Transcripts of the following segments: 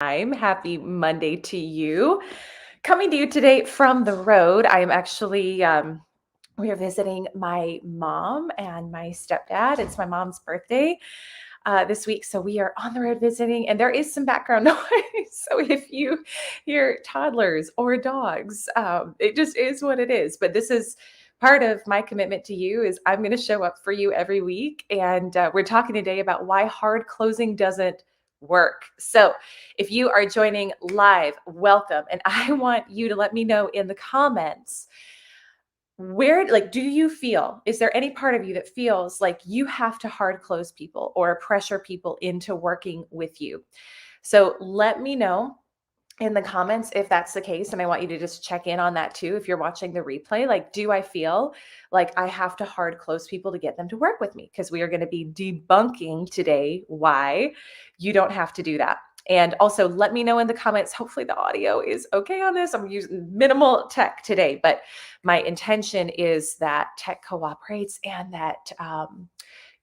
time. Happy Monday to you. Coming to you today from the road. I am actually, we are visiting my mom and my stepdad. It's my mom's birthday this week. So we are on the road visiting, and there is some background noise. So if you hear toddlers or dogs, it just is what it is. But this is part of my commitment to you is I'm going to show up for you every week. And we're talking today about why hard closing doesn't work. So if you are joining live, welcome. And I want you to let me know in the comments, do you feel, is there any part of you that feels like you have to hard close people or pressure people into working with you? So let me know in the comments if that's the case. And I want you to just check in on that too. If you're watching the replay, like, do I feel like I have to hard close people to get them to work with me? Because we are going to be debunking today why you don't have to do that. And also let me know in the comments, hopefully the audio is okay on this. I'm using minimal tech today, but my intention is that tech cooperates and that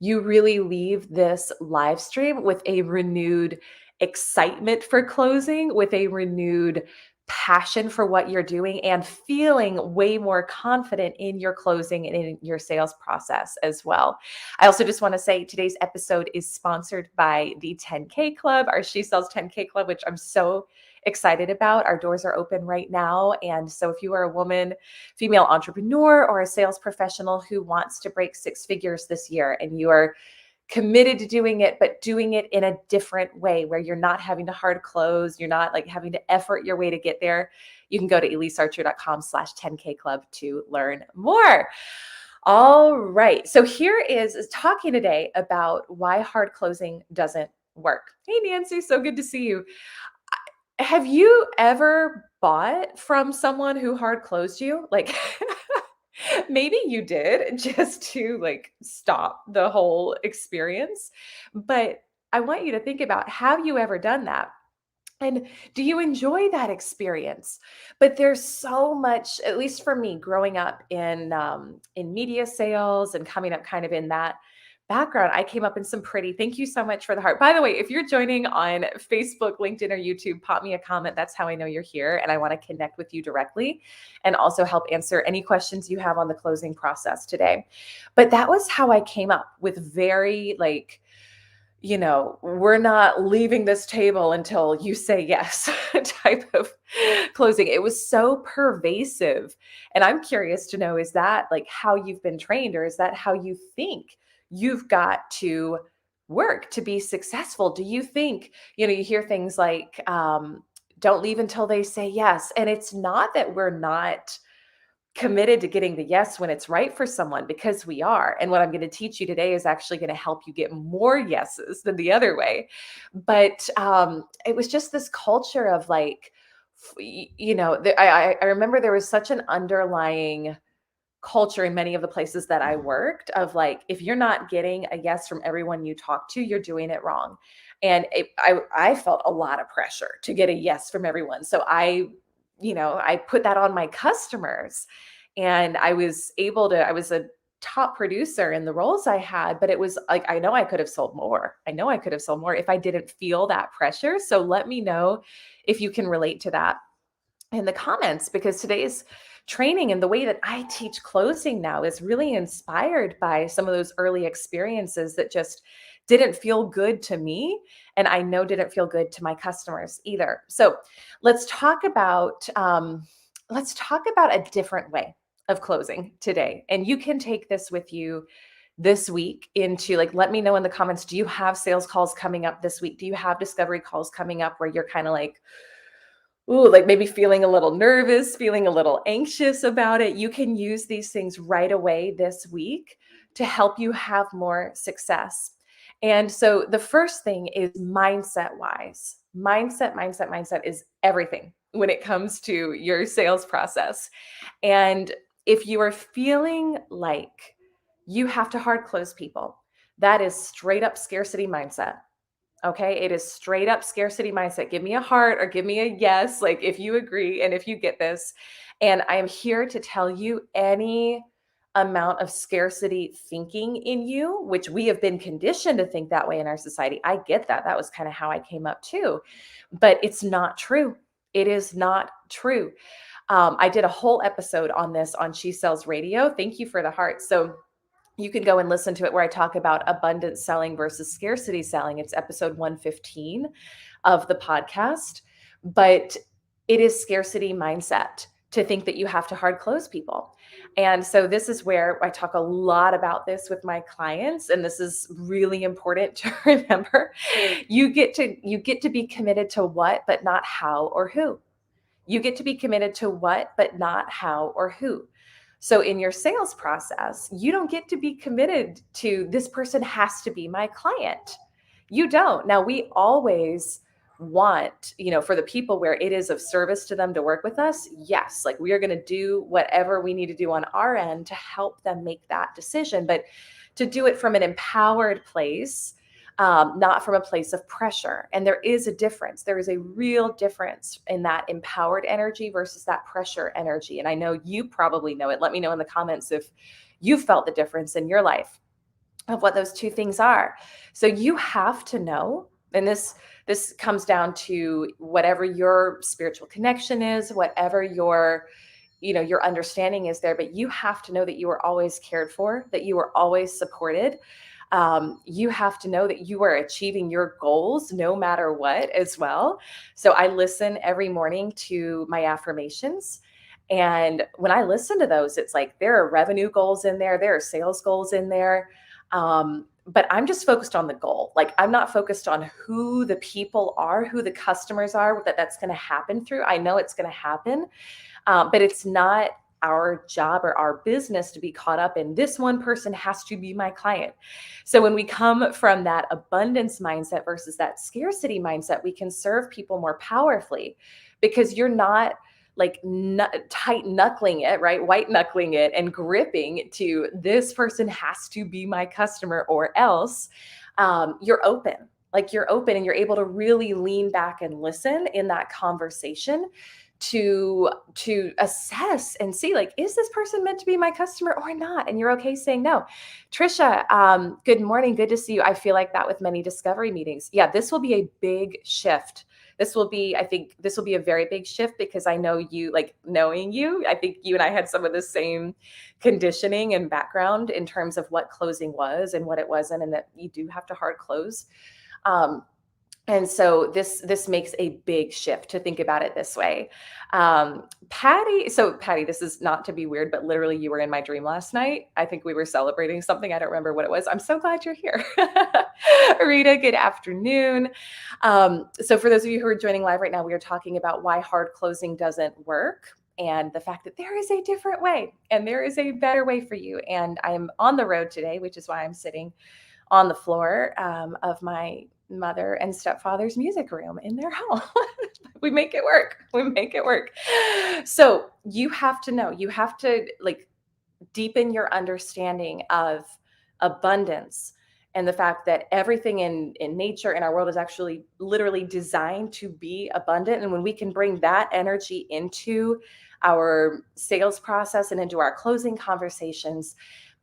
you really leave this live stream with a renewed excitement for closing, with a renewed passion for what you're doing, and feeling way more confident in your closing and in your sales process as well. I also just want to say today's episode is sponsored by the 10K Club, our She Sells 10K Club, which I'm so excited about. Our doors are open right now. And so if you are a woman, female entrepreneur, or a sales professional who wants to break six figures this year, and you are committed to doing it, but doing it in a different way where you're not having to hard close, you're not like having to effort your way to get there, you can go to elisearcher.com/10K club to learn more. All right. So here is talking today about why hard closing doesn't work. Hey, Nancy, so good to see you. Have you ever bought from someone who hard closed you? Like, maybe you did just to like stop the whole experience. But I want you to think about, have you ever done that? And do you enjoy that experience? But there's so much, at least for me, growing up in media sales and coming up kind of in that background, I came up in some pretty, thank you so much for the heart. By the way, if you're joining on Facebook, LinkedIn, or YouTube, pop me a comment. That's how I know you're here. And I want to connect with you directly and also help answer any questions you have on the closing process today. But that was how I came up with very we're not leaving this table until you say yes type of closing. It was so pervasive. And I'm curious to know, is that like how you've been trained, or is that how you think you've got to work to be successful? Do you think, you hear things like, don't leave until they say yes. And it's not that we're not committed to getting the yes when it's right for someone, because we are. And what I'm going to teach you today is actually going to help you get more yeses than the other way. But it was just this culture of like, I remember there was such an underlying culture in many of the places that I worked of like, if you're not getting a yes from everyone you talk to, you're doing it wrong. And I felt a lot of pressure to get a yes from everyone. So I put that on my customers, and I was a top producer in the roles I had, but it was like, I know I could have sold more. I know I could have sold more if I didn't feel that pressure. So let me know if you can relate to that in the comments, because today's training and the way that I teach closing now is really inspired by some of those early experiences that just didn't feel good to me, and I know didn't feel good to my customers either. So let's talk about a different way of closing today. And you can take this with you this week into, like, let me know in the comments, do you have sales calls coming up this week? Do you have discovery calls coming up where you're kind of like, ooh, like maybe feeling a little nervous, feeling a little anxious about it? You can use these things right away this week to help you have more success. And so the first thing is mindset wise. Mindset is everything when it comes to your sales process. And if you are feeling like you have to hard close people, that is straight up scarcity mindset. Okay. It is straight up scarcity mindset. Give me a heart or give me a yes, like if you agree and if you get this. And I am here to tell you, any amount of scarcity thinking in you, which we have been conditioned to think that way in our society. I get that. That was kind of how I came up too. But it's not true. It is not true. I did a whole episode on this on She Sells Radio. Thank you for the heart. So you can go and listen to it where I talk about abundance selling versus scarcity selling. It's episode 115 of the podcast. But it is scarcity mindset to think that you have to hard close people. And so this is where I talk a lot about this with my clients, and this is really important to remember. You get to be committed to what, but not how or who. You get to be committed to what, but not how or who. So in your sales process, you don't get to be committed to this person has to be my client. You don't. Now, we always want, for the people where it is of service to them to work with us, yes, like we are going to do whatever we need to do on our end to help them make that decision, but to do it from an empowered place, not from a place of pressure. And there is a difference. There is a real difference in that empowered energy versus that pressure energy. And I know you probably know it. Let me know in the comments if you felt the difference in your life of what those two things are. So you have to know, and this comes down to whatever your spiritual connection is, whatever your understanding is there, but you have to know that you are always cared for, that you are always supported. You have to know that you are achieving your goals no matter what as well. So I listen every morning to my affirmations. And when I listen to those, it's like there are revenue goals in there, there are sales goals in there. But I'm just focused on the goal. Like I'm not focused on who the people are, who the customers are, that's going to happen through. I know it's going to happen, but it's not our job or our business to be caught up in this one person has to be my client. So when we come from that abundance mindset versus that scarcity mindset, we can serve people more powerfully because you're not like tight knuckling it, right? White knuckling it and gripping to this person has to be my customer or else. You're open. Like you're open and you're able to really lean back and listen in that conversation to assess and see, like, is this person meant to be my customer or not? And you're okay saying no. Trisha, good morning. Good to see you. I feel like that with many discovery meetings. Yeah, this will be a big shift. I think this will be a very big shift because I know you, like knowing you, I think you and I had some of the same conditioning and background in terms of what closing was and what it wasn't, and that you do have to hard close. And so this makes a big shift to think about it this way. Patty, this is not to be weird, but literally you were in my dream last night. I think we were celebrating something. I don't remember what it was. I'm so glad you're here. Rita, good afternoon. So for those of you who are joining live right now, we are talking about why hard closing doesn't work and the fact that there is a different way and there is a better way for you. And I'm on the road today, which is why I'm sitting on the floor of my mother and stepfather's music room in their home. We make it work. We make it work. So you have to know, you have to like deepen your understanding of abundance and the fact that everything in nature in our world is actually literally designed to be abundant. And when we can bring that energy into our sales process and into our closing conversations,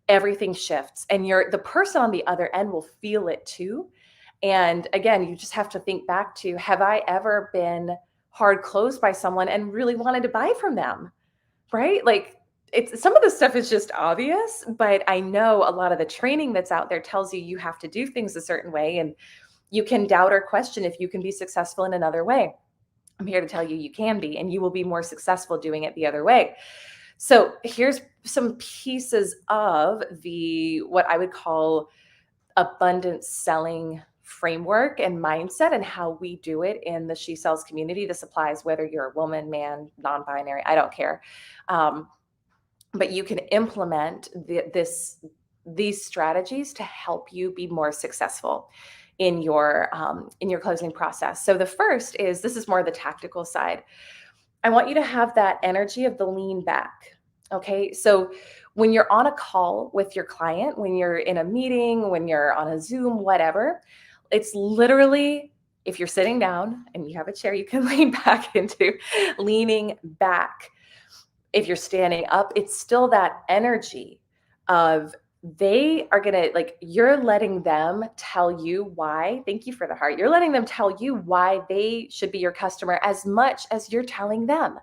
everything shifts and the person on the other end will feel it too. And again, you just have to think back to, have I ever been hard closed by someone and really wanted to buy from them? Right? Like some of the stuff is just obvious, but I know a lot of the training that's out there tells you have to do things a certain way and you can doubt or question if you can be successful in another way. I'm here to tell you can be, and you will be more successful doing it the other way. So here's some pieces of what I would call abundance selling framework and mindset and how we do it in the She Sells community. This applies whether you're a woman, man, non-binary, I don't care. But you can implement these strategies to help you be more successful in your closing process. So the first is, this is more the tactical side. I want you to have that energy of the lean back. Okay. So when you're on a call with your client, when you're in a meeting, when you're on a Zoom, whatever, it's literally, if you're sitting down and you have a chair, you can lean back into leaning back. If you're standing up, it's still that energy of they are going to like, you're letting them tell you why. Thank you for the heart. You're letting them tell you why they should be your customer as much as you're telling them.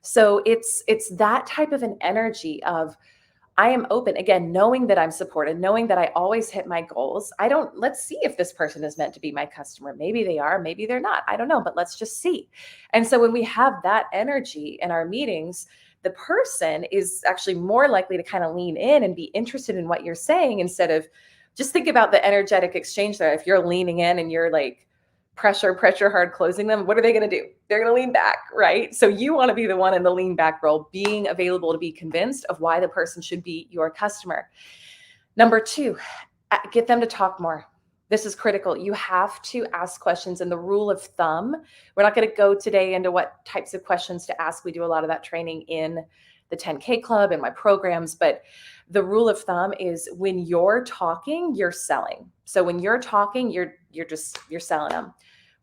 So it's that type of an energy of, I am open, again, knowing that I'm supported, knowing that I always hit my goals. Let's see if this person is meant to be my customer. Maybe they are, maybe they're not. I don't know, but let's just see. And so when we have that energy in our meetings, the person is actually more likely to kind of lean in and be interested in what you're saying, instead of, just think about the energetic exchange there. If you're leaning in and you're like, pressure hard closing them, what are they going to do? They're going to lean back, right? So you want to be the one in the lean back role, being available to be convinced of why the person should be your customer. Number two, get them to talk more. This is critical. You have to ask questions. And the rule of thumb, we're not going to go today into what types of questions to ask. We do a lot of that training in the 10K club and my programs, but the rule of thumb is, when you're talking, you're selling. So when you're talking, you're selling them.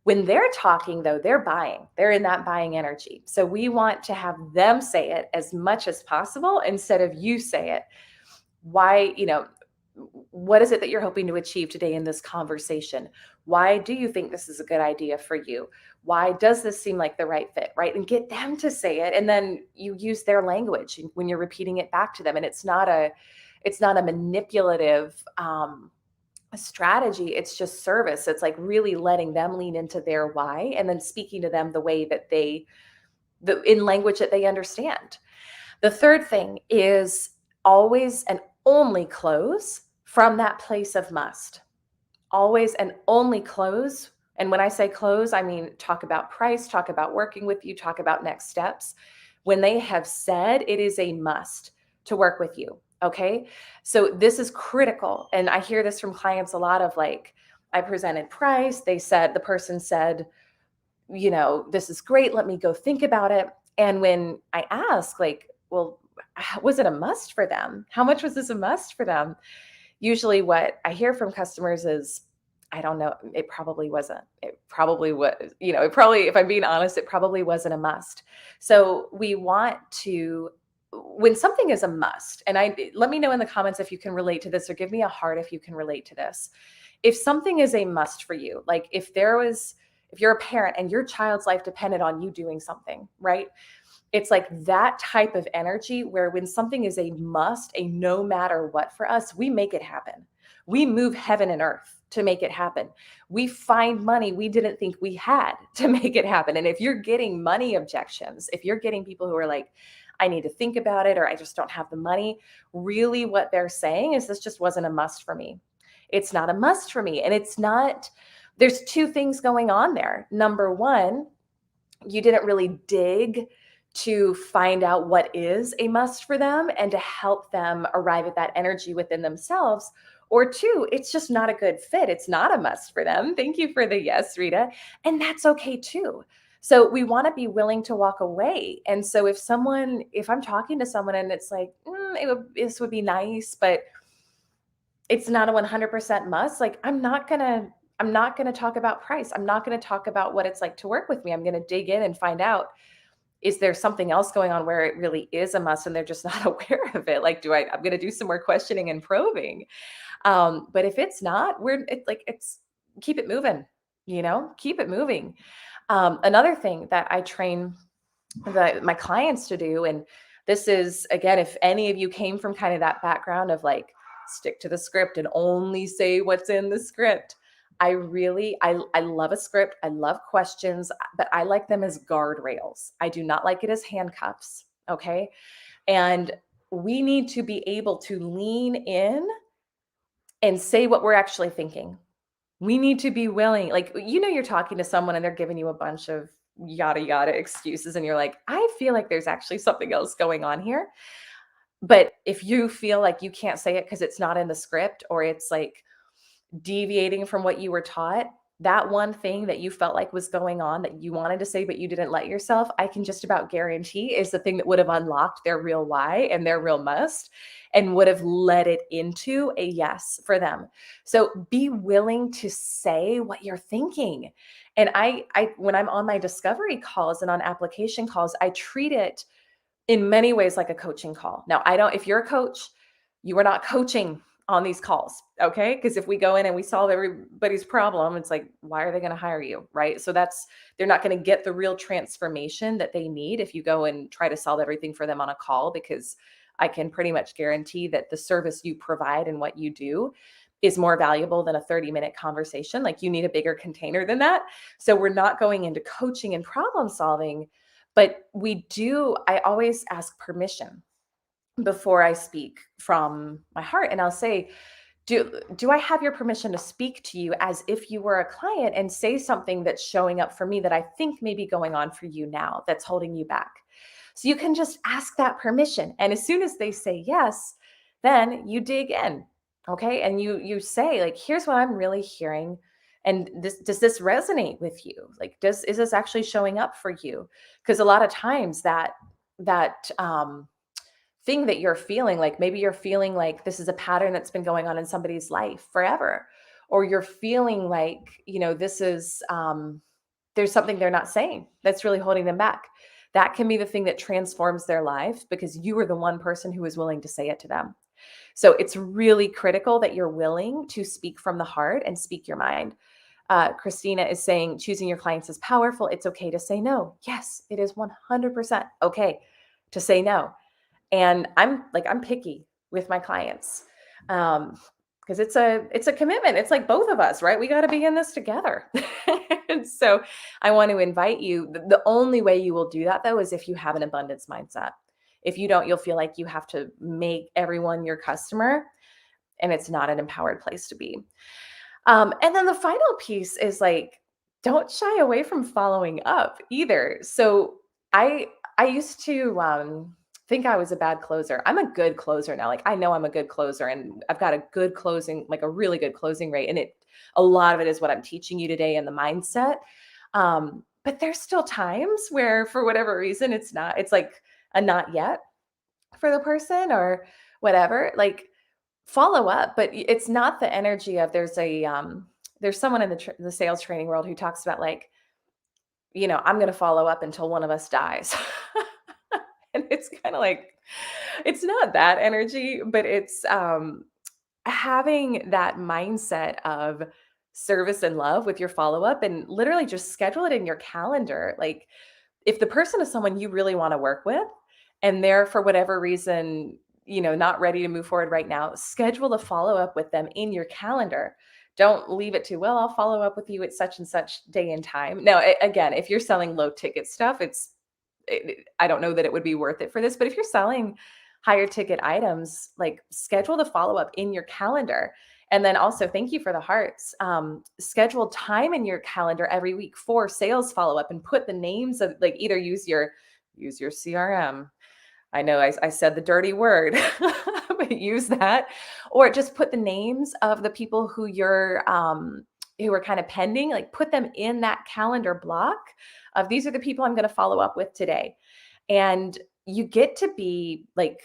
When they're talking, though, they're buying. They're in that buying energy. So we want to have them say it as much as possible instead of you say it. Why, what is it that you're hoping to achieve today in this conversation? Why do you think this is a good idea for you? Why does this seem like the right fit, right? And get them to say it. And then you use their language when you're repeating it back to them. And it's not a manipulative strategy. It's just service. It's like really letting them lean into their why, and then speaking to them the way that in language that they understand. The third thing is always and only close from that place of must. Always and only close. And when I say close, I mean talk about price, talk about working with you, talk about next steps. When they have said it is a must to work with you. Okay. So this is critical. And I hear this from clients a lot of like, I presented price. The person said, this is great. Let me go think about it. And when I ask, like, well, was it a must for them? How much was this a must for them? Usually what I hear from customers is, I don't know, it probably wasn't. It probably was, if I'm being honest, it probably wasn't a must. So we want to, when something is a must, and let me know in the comments if you can relate to this, or give me a heart if you can relate to this. If something is a must for you, like if you're a parent and your child's life depended on you doing something, right? It's like that type of energy where when something is a must, a no matter what for us, we make it happen. We move heaven and earth to make it happen. We find money we didn't think we had to make it happen. And if you're getting money objections, if you're getting people who are like, I need to think about it, or I just don't have the money, really what they're saying is, this just wasn't a must for me. It's not a must for me. And it's not, there's two things going on there. Number one, you didn't really dig to find out what is a must for them and to help them arrive at that energy within themselves. Or two, it's just not a good fit. It's not a must for them. Thank you for the yes, Rita. And that's okay too. So we want to be willing to walk away. And so if I'm talking to someone and it's like, this would be nice, but it's not a 100% must, like, I'm not going to talk about price. I'm not going to talk about what it's like to work with me. I'm going to dig in and find out, is there something else going on where it really is a must and they're just not aware of it? Like, I'm going to do some more questioning and probing. But if it's not, keep it moving, keep it moving. Another thing that I train my clients to do, and this is, again, if any of you came from kind of that background of like, stick to the script and only say what's in the script. I love a script. I love questions, but I like them as guardrails. I do not like it as handcuffs. Okay. And we need to be able to lean in and say what we're actually thinking. We need to be willing, like, you're talking to someone and they're giving you a bunch of yada, yada excuses. And you're like, I feel like there's actually something else going on here. But if you feel like you can't say it because it's not in the script, or it's like deviating from what you were taught, that one thing that you felt like was going on that you wanted to say, but you didn't let yourself, I can just about guarantee is the thing that would have unlocked their real why and their real must, and would have led it into a yes for them. So be willing to say what you're thinking. And I when I'm on my discovery calls and on application calls, I treat it in many ways like a coaching call. Now, if you're a coach, You are not coaching on these calls, okay? Because if we go in and we solve everybody's problem, it's like, why are they going to hire you, right? So they're not going to get the real transformation that they need if you go and try to solve everything for them on a call, because I can pretty much guarantee that the service you provide and what you do is more valuable than a 30-minute conversation. Like, you need a bigger container than that. So we're not going into coaching and problem solving, but I always ask permission before I speak from my heart. And I'll say, do I have your permission to speak to you as if you were a client and say something that's showing up for me that I think may be going on for you now that's holding you back? So you can just ask that permission. And as soon as they say yes, then you dig in. Okay. And you say, like, here's what I'm really hearing. And does this resonate with you? Like, is this actually showing up for you? Because a lot of times that thing that you're feeling, like maybe you're feeling like this is a pattern that's been going on in somebody's life forever, or you're feeling like, this is there's something they're not saying that's really holding them back. That can be the thing that transforms their life, because you were the one person who was willing to say it to them. So it's really critical that you're willing to speak from the heart and speak your mind. Christina is saying, choosing your clients is powerful. It's okay to say no. Yes, it is 100% okay to say no. And I'm picky with my clients, because it's a commitment. It's like both of us, right? We got to be in this together. And so I want to invite you. The only way you will do that, though, is if you have an abundance mindset. If you don't, you'll feel like you have to make everyone your customer, and it's not an empowered place to be. And then the final piece is, like, don't shy away from following up either. So I used to think I was a bad closer. I'm a good closer now. Like, I know I'm a good closer, and I've got a good closing, like a really good closing rate. And a lot of it is what I'm teaching you today in the mindset. But there's still times where, for whatever reason, it's like a not yet for the person or whatever. Like, follow up, but it's not the energy of, there's someone in the sales training world who talks about, like, I'm going to follow up until one of us dies. And it's kind of like, it's not that energy, but it's having that mindset of service and love with your follow up, and literally just schedule it in your calendar. Like, if the person is someone you really want to work with, and they're, for whatever reason, not ready to move forward right now, schedule a follow up with them in your calendar. Don't leave it to, well, I'll follow up with you at such and such day and time. Now, again, if you're selling low ticket stuff, I don't know that it would be worth it for this, but if you're selling higher ticket items, like, schedule the follow up in your calendar. And then also, thank you for the hearts. Schedule time in your calendar every week for sales follow up, and put the names of, like, either use your CRM. I know I said the dirty word, but use that, or just put the names of the people who who are kind of pending, like, put them in that calendar block of, these are the people I'm going to follow up with today. And you get to be, like,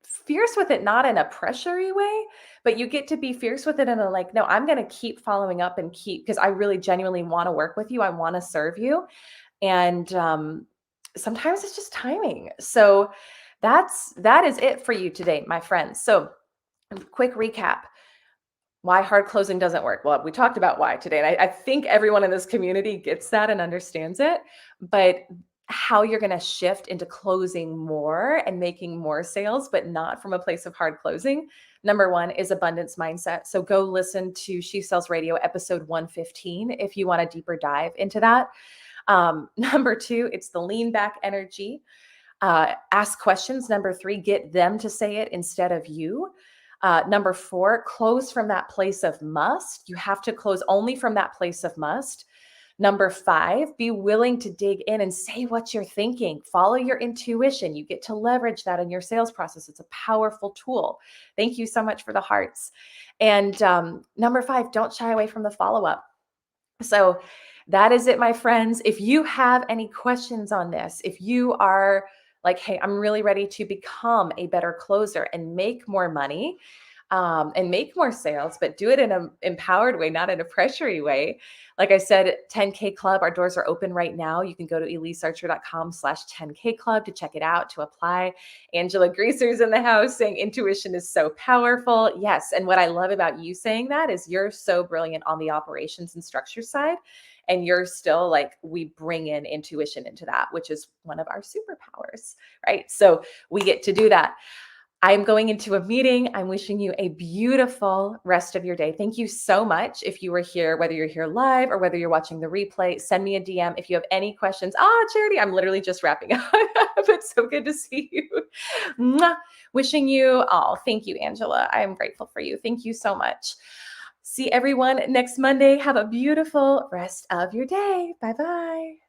fierce with it, not in a pressury way, but you get to be fierce with it in a, like, no, I'm going to keep following up and because I really genuinely want to work with you. I want to serve you. And sometimes it's just timing. So that is it for you today, my friends. So, quick recap. Why hard closing doesn't work. Well, we talked about why today. And I think everyone in this community gets that and understands it. But how you're going to shift into closing more and making more sales, but not from a place of hard closing. Number one is abundance mindset. So go listen to She Sells Radio episode 115 if you want a deeper dive into that. Number two, it's the lean back energy. Ask questions. Number three, get them to say it instead of you. Number four, close from that place of must. You have to close only from that place of must. Number five, be willing to dig in and say what you're thinking. Follow your intuition. You get to leverage that in your sales process. It's a powerful tool. Thank you so much for the hearts. And number five, don't shy away from the follow-up. So that is it, my friends. If you have any questions on this, if you are like, hey, I'm really ready to become a better closer and make more money, and make more sales, but do it in an empowered way, not in a pressury way. Like I said, 10K Club, our doors are open right now. You can go to elisearcher.com/10K Club to check it out, to apply. Angela Greaser's in the house saying intuition is so powerful. Yes. And what I love about you saying that is you're so brilliant on the operations and structure side. And you're still like, we bring in intuition into that, which is one of our superpowers, right? So we get to do that. I'm going into a meeting. I'm wishing you a beautiful rest of your day. Thank you so much. If you were here, whether you're here live or whether you're watching the replay, send me a DM if you have any questions. Charity, I'm literally just wrapping up. It's so good to see you. Mwah. Wishing you all. Thank you, Angela. I am grateful for you. Thank you so much. See everyone next Monday. Have a beautiful rest of your day. Bye-bye.